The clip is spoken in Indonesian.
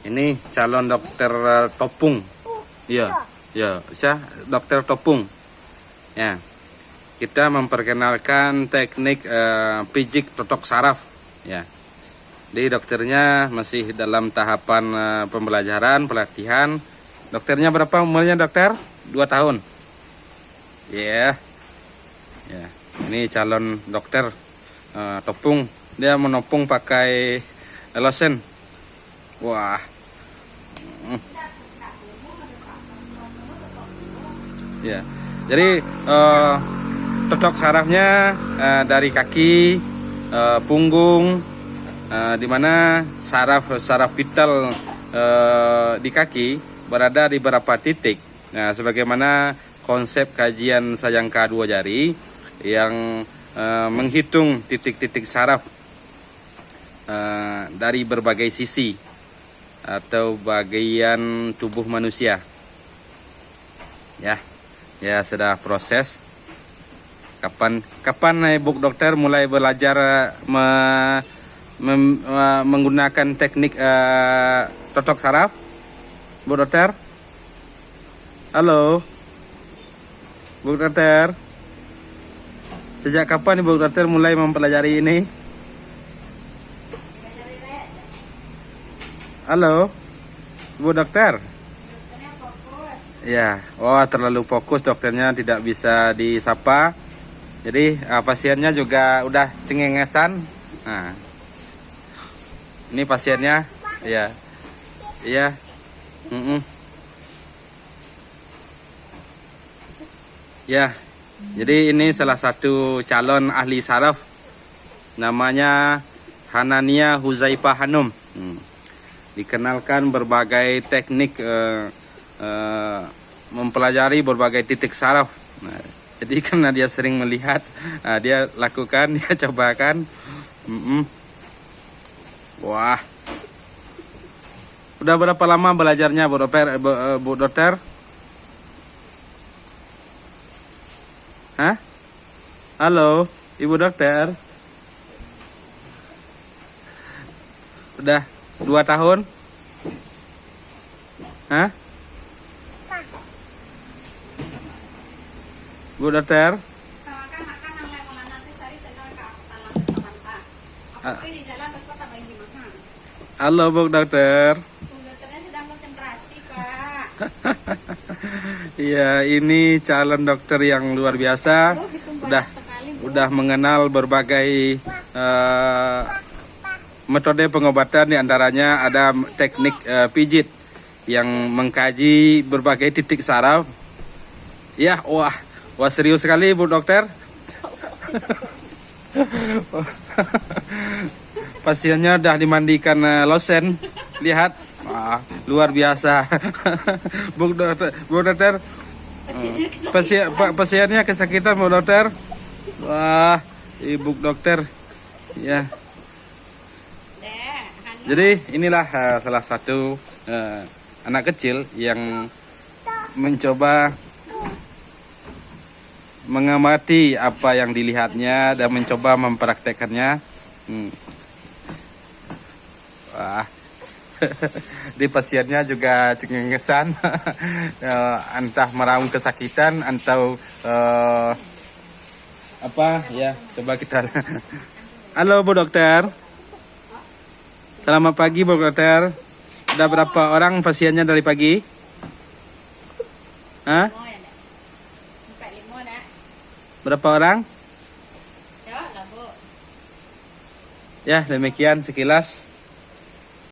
Ini calon dokter Topung. Iya, ya, saya dokter Topung. Ya, kita memperkenalkan teknik pijik totok saraf. Ya, jadi dokternya masih dalam tahapan pembelajaran pelatihan. Dokternya berapa umurnya dokter? 2 tahun. Ya, ya. Ini calon dokter Topung. Dia menopung pakai lotion. Wah. Ya. Jadi totok sarafnya dari kaki, punggung, di mana saraf vital di kaki berada di beberapa titik. Nah, sebagaimana konsep kajian Sayangka 2 jari yang menghitung titik-titik saraf dari berbagai sisi atau bagian tubuh manusia. Ya sudah proses. Kapan Ibu dokter mulai belajar menggunakan teknik totok saraf? Bu dokter? Halo, Bu dokter. Sejak kapan Ibu dokter mulai mempelajari ini? Halo, Bu dokter. Ya, terlalu fokus dokternya tidak bisa disapa. Jadi pasiennya juga udah cengengesan. Nah, ini pasiennya, ya, iya, ya. Jadi ini salah satu calon ahli saraf, namanya Hanania Huzaifah Hanum. Dikenalkan berbagai teknik mempelajari berbagai titik saraf. Nah, jadi karena dia sering melihat, dia lakukan, dia cobakan. Wah, udah berapa lama belajarnya Bu dokter? Hah? Halo, Ibu dokter. Udah 2 tahun? Hah? Bu dokter? Halo Bu dokter. Bu dokternya sedang konsentrasi, Pak. Iya, ini calon dokter yang luar biasa. Udah mengenal berbagai metode pengobatan, diantaranya ada teknik pijit yang mengkaji berbagai titik saraf. Ya, wah serius sekali Bu dokter. Pasiennya udah dimandikan lotion. Lihat, luar biasa. Bu dokter. Pasiennya kesakitan Bu dokter. Wah, Ibu dokter. Ya. Jadi inilah salah satu anak kecil yang mencoba mengamati apa yang dilihatnya dan mencoba mempraktekannya. Wah. Di pasiennya juga cengengesan. Entah meraung kesakitan atau apa ya, coba kita. Halo Bu dokter. Selamat pagi Bu dokter. Udah berapa orang pasiennya dari pagi? Hah? Berapa orang? Ya, demikian sekilas